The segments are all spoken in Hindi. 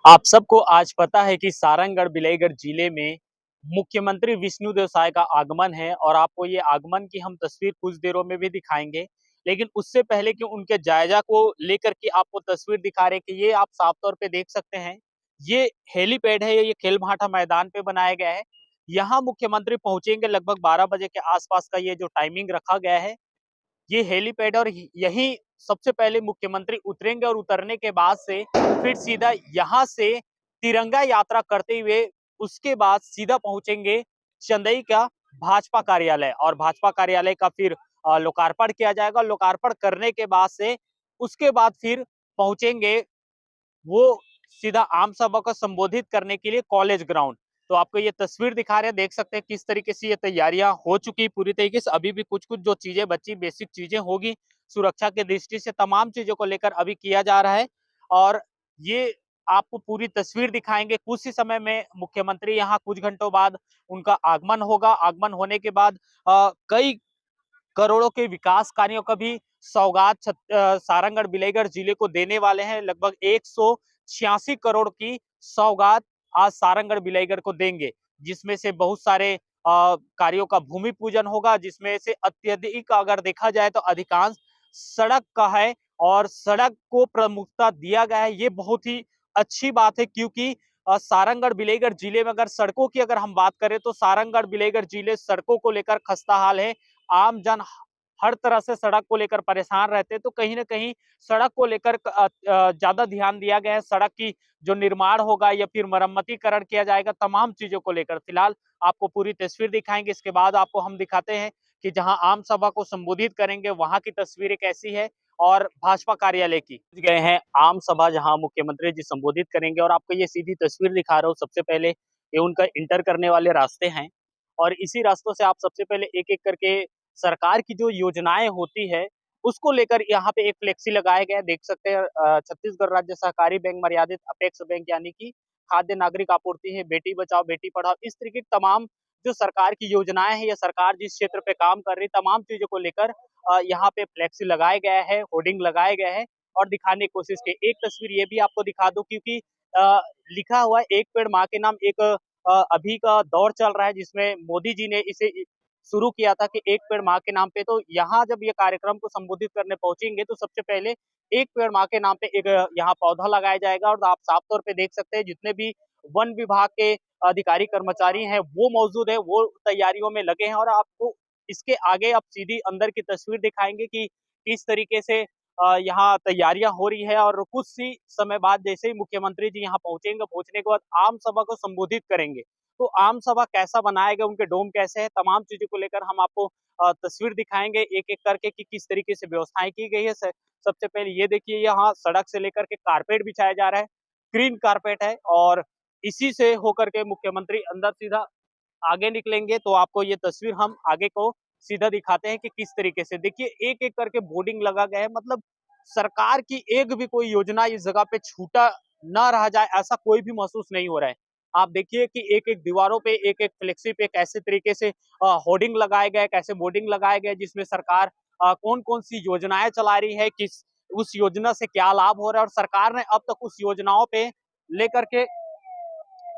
आप सबको आज पता है कि सारंगढ़ बिलाईगढ़ जिले में मुख्यमंत्री विष्णुदेव साय का आगमन है और आपको ये आगमन की हम तस्वीर कुछ देरों में भी दिखाएंगे। लेकिन उससे पहले कि उनके जायजा को लेकर के आपको तस्वीर दिखा रहे कि ये आप साफ तौर पे देख सकते हैं। ये हेलीपैड है, ये खेल-भाटा मैदान पे बनाया गया है। यहाँ मुख्यमंत्री पहुंचेंगे लगभग 12 बजे के आसपास का ये जो टाइमिंग रखा गया है। ये हेलीपैड और यहीं सबसे पहले मुख्यमंत्री उतरेंगे और उतरने के बाद से फिर सीधा यहाँ से तिरंगा यात्रा करते हुए उसके बाद सीधा पहुंचेंगे चंदई का भाजपा कार्यालय और भाजपा कार्यालय का फिर लोकार्पण किया जाएगा। लोकार्पण करने के बाद से उसके बाद फिर पहुंचेंगे वो सीधा आम सभा को संबोधित करने के लिए कॉलेज ग्राउंड। तो आपको ये तस्वीर दिखा रहे हैं, देख सकते हैं किस तरीके से ये तैयारियां हो चुकी पूरी तरीके से। अभी भी कुछ कुछ जो चीजें बची, बेसिक चीजें होगी सुरक्षा की दृष्टि से, तमाम चीजों को लेकर अभी किया जा रहा है। और ये आपको पूरी तस्वीर दिखाएंगे। कुछ ही समय में मुख्यमंत्री यहाँ कुछ घंटों बाद उनका आगमन होगा। आगमन होने के बाद कई करोड़ों के विकास कार्यों का भी सौगात सारंगढ़ बिलाईगढ़ जिले को देने वाले हैं। लगभग 186 करोड़ की सौगात आज सारंगढ़ बिलाईगढ़ को देंगे, जिसमें से बहुत सारे कार्यों का भूमि पूजन होगा, जिसमें से अत्यधिक अगर देखा जाए तो अधिकांश सड़क का है और सड़क को प्रमुखता दिया गया है। ये बहुत ही अच्छी बात है, क्योंकि सारंगढ़ बिलाईगढ़ जिले में अगर सड़कों की अगर हम बात करें तो सारंगढ़ बिलाईगढ़ जिले सड़कों को लेकर खस्ता हाल है। आम जन हर तरह से सड़क को लेकर परेशान रहते हैं, तो कहीं ना कहीं सड़क को लेकर ज्यादा ध्यान दिया गया है। सड़क की जो निर्माण होगा या फिर मरम्मतीकरण किया जाएगा, तमाम चीजों को लेकर फिलहाल आपको पूरी तस्वीर दिखाएंगे। इसके बाद आपको हम दिखाते हैं कि जहां आम सभा को संबोधित करेंगे वहां की तस्वीरें कैसी है और भाजपा कार्यालय की गए हैं आम सभा जहां मुख्यमंत्री जी संबोधित करेंगे। और आपको ये सीधी तस्वीर दिखा रहा हूँ। सबसे पहले ये उनका इंटर करने वाले रास्ते हैं और इसी रास्तों से आप सबसे पहले एक एक करके सरकार की जो योजनाएं होती है उसको लेकर यहाँ पे एक फ्लेक्सी लगाया गया है। देख सकते हैं छत्तीसगढ़ राज्य सहकारी बैंक मर्यादित अपेक्स बैंक यानी कि खाद्य नागरिक आपूर्ति है, बेटी बचाओ बेटी पढ़ाओ, इस तरीके की तमाम जो सरकार की योजनाएं हैं या सरकार जिस क्षेत्र पे काम कर रही तमाम चीजों को लेकर यहाँ पे फ्लेक्सी लगाया गया है, होर्डिंग लगाया गया है और दिखाने की कोशिश की। एक तस्वीर ये भी आपको दिखा दूं, क्योंकि लिखा हुआ है एक पेड़ माँ के नाम। एक अभी का दौर चल रहा है जिसमें मोदी जी ने इसे शुरू किया था कि एक पेड़ माँ के नाम पे। तो यहाँ जब ये कार्यक्रम को संबोधित करने पहुंचेंगे तो सबसे पहले एक पेड़ माँ के नाम पे एक यहाँ पौधा लगाया जाएगा। और आप साफ तौर पे देख सकते हैं जितने भी वन विभाग के अधिकारी कर्मचारी हैं वो मौजूद है, वो तैयारियों में लगे हैं। और आपको इसके आगे आप सीधी अंदर की तस्वीर दिखाएंगे कि किस तरीके से यहाँ तैयारियां हो रही है। और कुछ ही समय बाद जैसे ही मुख्यमंत्री जी यहाँ पहुंचेंगे, पहुंचने के बाद आम सभा को संबोधित करेंगे। तो आम सभा कैसा बनाया गया, उनके डोम कैसे है, तमाम चीजों को लेकर हम आपको तस्वीर दिखाएंगे एक एक करके कि किस तरीके से व्यवस्थाएं की गई है। सबसे पहले ये देखिए, यहाँ सड़क से लेकर के कारपेट बिछाया जा रहा है, ग्रीन कारपेट है। और इसी से होकर के मुख्यमंत्री अंदर सीधा आगे निकलेंगे। तो आपको ये तस्वीर हम आगे को सीधा दिखाते हैं कि किस तरीके से देखिए एक एक करके बोर्डिंग लगा गया है। मतलब सरकार की एक भी कोई योजना इस जगह पे छूटा ना रह जाए, ऐसा कोई भी महसूस नहीं हो रहा है। आप देखिए कि एक एक दीवारों पे एक एक फ्लेक्सी पे कैसे तरीके से होर्डिंग लगाए गए, कैसे बोर्डिंग लगाए गए, जिसमें सरकार कौन कौन सी योजनाएं चला रही है, किस उस योजना से क्या लाभ हो रहा है और सरकार ने अब तक उस योजनाओं पे लेकर के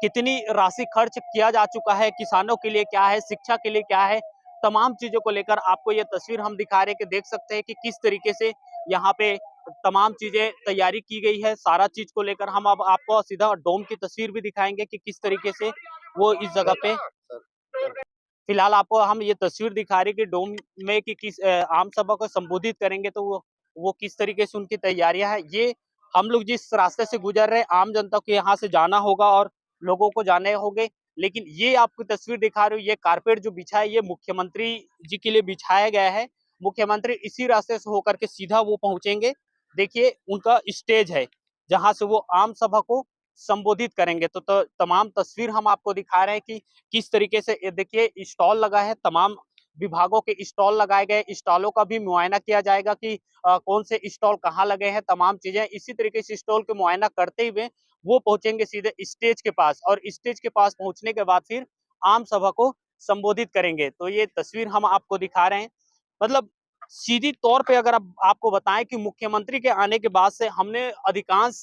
कितनी राशि खर्च किया जा चुका है, किसानों के लिए क्या है, शिक्षा के लिए क्या है, तमाम चीजों को लेकर आपको ये तस्वीर हम दिखा रहे हैं कि देख सकते हैं कि किस तरीके से यहाँ पे तमाम चीजें तैयारी की गई है। सारा चीज को लेकर हम अब आपको सीधा डोम की तस्वीर भी दिखाएंगे कि किस तरीके से वो इस जगह पे फिलहाल आपको हम ये तस्वीर दिखा रहे हैं कि डोम में कि किस आम सभा को संबोधित करेंगे तो वो किस तरीके से उनकी तैयारियां हैं। ये हम लोग जिस रास्ते से गुजर रहे हैं आम जनता को यहाँ से जाना होगा और लोगों को जाने होंगे। लेकिन ये आपको तस्वीर दिखा रही हूँ, ये कारपेट जो बिछा है ये मुख्यमंत्री जी के लिए बिछाया गया है। मुख्यमंत्री इसी रास्ते से होकर के सीधा वो पहुंचेंगे। देखिए उनका स्टेज है जहां से वो आम सभा को संबोधित करेंगे। तो तमाम तस्वीर हम आपको दिखा रहे हैं कि किस तरीके से ये देखिए स्टॉल लगा है, तमाम विभागों के स्टॉल लगाए गए, स्टॉलों का भी मुआयना किया जाएगा कि कौन से स्टॉल कहाँ लगे हैं, तमाम चीजें इसी तरीके से स्टॉल के मुआयना करते हुए वो पहुंचेंगे सीधे स्टेज के पास। और स्टेज के पास पहुंचने के बाद फिर आम सभा को संबोधित करेंगे। तो ये तस्वीर हम आपको दिखा रहे हैं। मतलब सीधी तौर पे अगर आपको बताएं कि मुख्यमंत्री के आने के बाद से हमने अधिकांश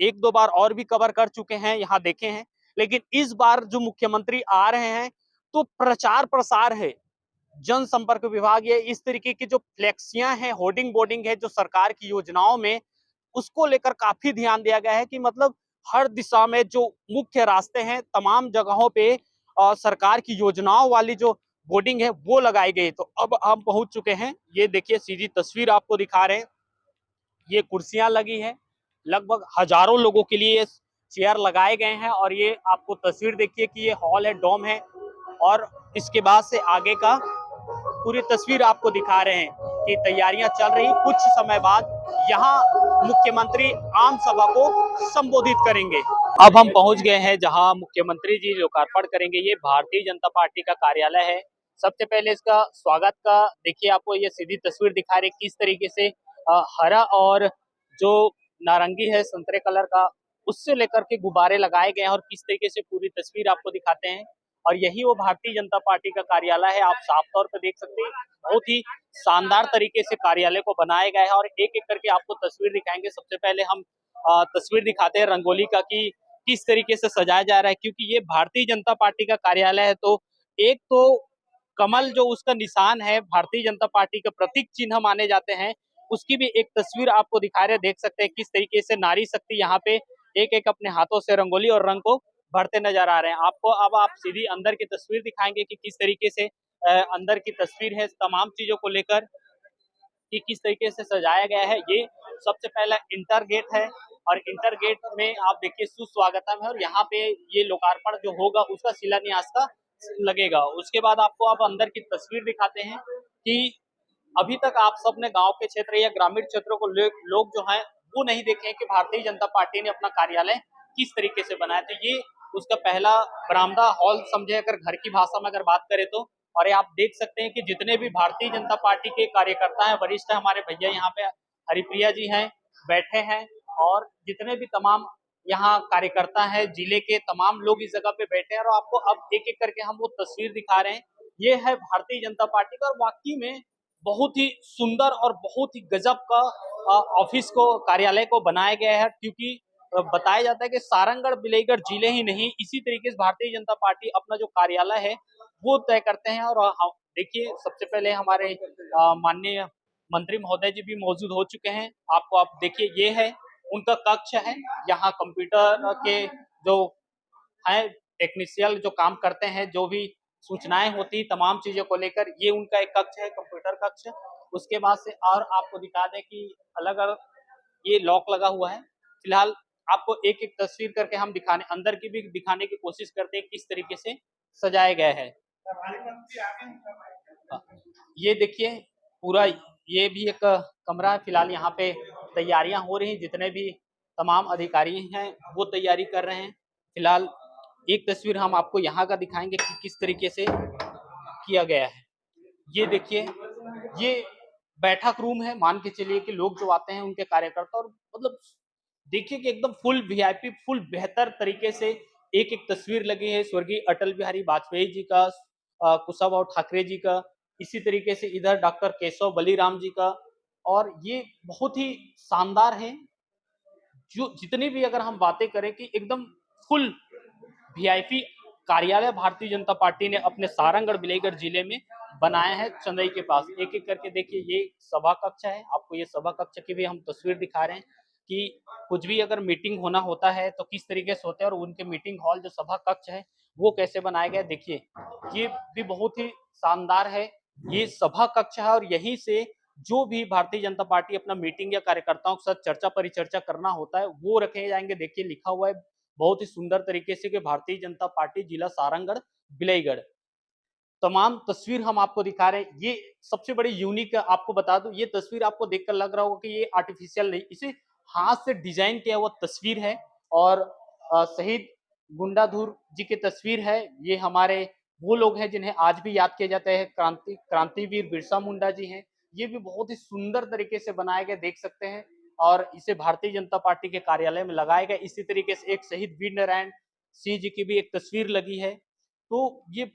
एक दो बार और भी कवर कर चुके हैं, यहाँ देखे हैं। लेकिन इस बार जो मुख्यमंत्री आ रहे हैं तो प्रचार प्रसार है, जनसंपर्क विभाग, ये इस तरीके की जो फ्लेक्सियां हैं, होर्डिंग बोर्डिंग है जो सरकार की योजनाओं में, उसको लेकर काफी ध्यान दिया गया है कि मतलब हर दिशा में जो मुख्य रास्ते हैं तमाम जगहों पे सरकार की योजनाओं वाली जो बोर्डिंग है वो लगाई गई। तो अब हम पहुंच चुके हैं, ये देखिए सीधी तस्वीर आपको दिखा रहे हैं, ये कुर्सियां लगी है, लगभग हजारों लोगों के लिए चेयर लगाए गए हैं। और ये आपको तस्वीर देखिए कि ये हॉल है, डोम है। और इसके बाद से आगे का पूरी तस्वीर आपको दिखा रहे हैं कि तैयारियां चल रही। कुछ समय बाद यहाँ मुख्यमंत्री आम सभा को संबोधित करेंगे। अब हम पहुंच गए हैं जहां मुख्यमंत्री जी लोकार्पण करेंगे। ये भारतीय जनता पार्टी का कार्यालय है। सबसे पहले इसका स्वागत का देखिए, आपको ये सीधी तस्वीर दिखा रही किस तरीके से हरा और जो नारंगी है संतरे कलर का, उससे लेकर के गुब्बारे लगाए गए हैं और किस तरीके से पूरी तस्वीर आपको दिखाते हैं। और यही वो भारतीय जनता पार्टी का कार्यालय है, आप साफ तौर पर देख सकते हैं। बहुत ही शानदार तरीके से कार्यालय को बनाया गया है और एक एक करके आपको तस्वीर दिखाएंगे। सबसे पहले हम तस्वीर दिखाते हैं रंगोली का कि किस तरीके से सजाया जा रहा है, क्योंकि ये भारतीय जनता पार्टी का कार्यालय है। तो एक तो कमल जो उसका निशान है, भारतीय जनता पार्टी का प्रतीक चिन्ह माने जाते हैं, उसकी भी एक तस्वीर आपको दिखा रहे, देख सकते हैं किस तरीके से नारी शक्ति यहाँ पे एक एक अपने हाथों से रंगोली और रंग को भरते नजर आ रहे हैं आपको। अब आप सीधी अंदर की तस्वीर दिखाएंगे कि किस तरीके से अंदर की तस्वीर है तमाम चीजों को लेकर कि किस तरीके से सजाया गया है। ये सबसे पहला इंटर गेट है और इंटर गेट में आप देखिए सुस्वागतम है और यहाँ पे ये लोकार्पण जो होगा उसका शिलान्यास का लगेगा। उसके बाद आपको अब अंदर की तस्वीर दिखाते हैं कि अभी तक आप सबने गांव के क्षेत्र या ग्रामीण क्षेत्रों को लोग जो हैं वो नहीं देखे हैं कि भारतीय जनता पार्टी ने अपना कार्यालय किस तरीके से बनाया। तो ये उसका पहला बरामदा हॉल समझे, अगर घर की भाषा में अगर बात करें तो। और ये आप देख सकते हैं कि जितने भी भारतीय जनता पार्टी के कार्यकर्ता हैं, वरिष्ठ हमारे भैया यहाँ पे हरिप्रिया जी हैं, बैठे हैं। और जितने भी तमाम यहाँ कार्यकर्ता हैं, जिले के तमाम लोग इस जगह पे बैठे हैं। और आपको अब एक एक करके हम वो तस्वीर दिखा रहे हैं। ये है भारतीय जनता पार्टी का और वाकई में बहुत ही सुंदर और बहुत ही गजब का ऑफिस को, कार्यालय को बनाया गया है। क्योंकि बताया जाता है कि सारंगढ़ बिलाईगढ़ जिले ही नहीं, इसी तरीके से भारतीय जनता पार्टी अपना जो कार्यालय है वो तय करते हैं। और देखिए सबसे पहले हमारे माननीय मंत्री महोदय जी भी मौजूद हो चुके हैं। आपको आप देखिए ये है उनका कक्ष है, यहाँ कंप्यूटर के जो है टेक्नीशियन जो काम करते हैं, जो भी सूचनाएं होती तमाम चीजों को लेकर, ये उनका एक कक्ष है, कंप्यूटर कक्ष। उसके बाद से और आपको दिखा दें कि अलग अलग ये लॉक लगा हुआ है। फिलहाल आपको एक एक तस्वीर करके हम दिखाने, अंदर की भी दिखाने की कोशिश करते हैं किस तरीके से सजाया गया है। ये देखिए पूरा ये भी एक कमरा है। फिलहाल यहाँ पे तैयारियां हो रही हैं, जितने भी तमाम अधिकारी हैं वो तैयारी कर रहे हैं। फिलहाल एक तस्वीर हम आपको यहाँ का दिखाएंगे कि किस तरीके से किया गया है। ये देखिए ये बैठक रूम है, मान के चलिए कि लोग जो आते हैं उनके कार्यकर्ता, और मतलब देखिए कि एकदम फुल वीआईपी, फुल बेहतर तरीके से एक एक तस्वीर लगी है स्वर्गीय अटल बिहारी वाजपेयी जी का, कुशाभाऊ ठाकरे जी का, इसी तरीके से इधर डॉक्टर केशव बलीराम जी का। और ये बहुत ही शानदार है। जो जितनी भी अगर हम बातें करें कि एकदम फुल वीआईपी कार्यालय भारतीय जनता पार्टी ने अपने सारंगढ़ बिलाईगढ़ जिले में बनाया है, चंदई के पास। एक एक करके देखिए ये सभा कक्ष है, आपको ये सभा कक्ष की भी हम तस्वीर दिखा रहे हैं कि कुछ भी अगर मीटिंग होना होता है तो किस तरीके से होता है, और उनके मीटिंग हॉल जो सभा कक्ष है वो कैसे बनाया गया। देखिए ये भी बहुत ही शानदार है, ये सभा कक्ष है और यहीं से जो भी भारतीय जनता पार्टी अपना मीटिंग या कार्यकर्ताओं के साथ चर्चा परिचर्चा करना होता है वो रखे जाएंगे। देखिए लिखा हुआ है बहुत ही सुंदर तरीके से कि भारतीय जनता पार्टी जिला सारंगढ़ बिलाईगढ़। तमाम तस्वीर हम आपको दिखा रहे हैं। ये सबसे बड़ी यूनिक आपको बता दूं, ये तस्वीर आपको देखकर लग रहा होगा कि ये आर्टिफिशियल नहीं, इसे हाथ से डिजाइन किया हुआ तस्वीर है। और शहीद गुंडाधुर जी की तस्वीर है। ये हमारे वो लोग हैं जिन्हें आज भी याद किया जाता है, क्रांतिवीर बिरसा मुंडा जी हैं। ये भी बहुत ही सुंदर तरीके से बनाए गए, देख सकते हैं। और इसे भारतीय जनता पार्टी के कार्यालय में लगाया गया। इसी तरीके से एक शहीद वीर नारायण सिंह जी की भी एक तस्वीर लगी है। तो ये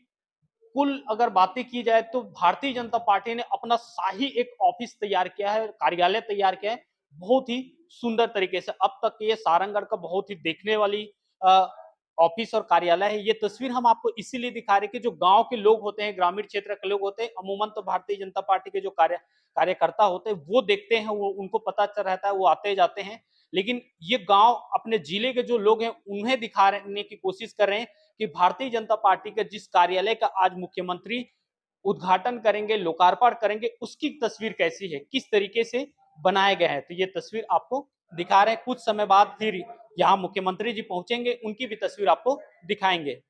कुल अगर बातें की जाए तो भारतीय जनता पार्टी ने अपना शाही एक ऑफिस तैयार किया है, कार्यालय तैयार किया है, बहुत ही सुंदर तरीके से। अब तक ये सारंगगढ़ का बहुत ही देखने वाली अ, ऑफिस और कार्यालय है। ये तस्वीर हम आपको इसीलिए दिखा रहे हैं कि जो गाँव के लोग होते हैं, ग्रामीण क्षेत्र के लोग होते हैं, अमूमन तो भारतीय जनता पार्टी के जो कार्यकर्ता होते हैं, वो देखते हैं, वो उनको पता चल रहता है, वो आते-जाते हैं। लेकिन ये गाँव अपने जिले के जो लोग हैं, उन्हें दिखाने की कोशिश कर रहे हैं कि भारतीय जनता पार्टी के जिस कार्यालय का आज मुख्यमंत्री उद्घाटन करेंगे, लोकार्पण करेंगे, उसकी तस्वीर कैसी है, किस तरीके से बनाए गए हैं। तो ये तस्वीर आपको दिखा रहे हैं। कुछ समय बाद फिर यहाँ मुख्यमंत्री जी पहुंचेंगे, उनकी भी तस्वीर आपको दिखाएंगे।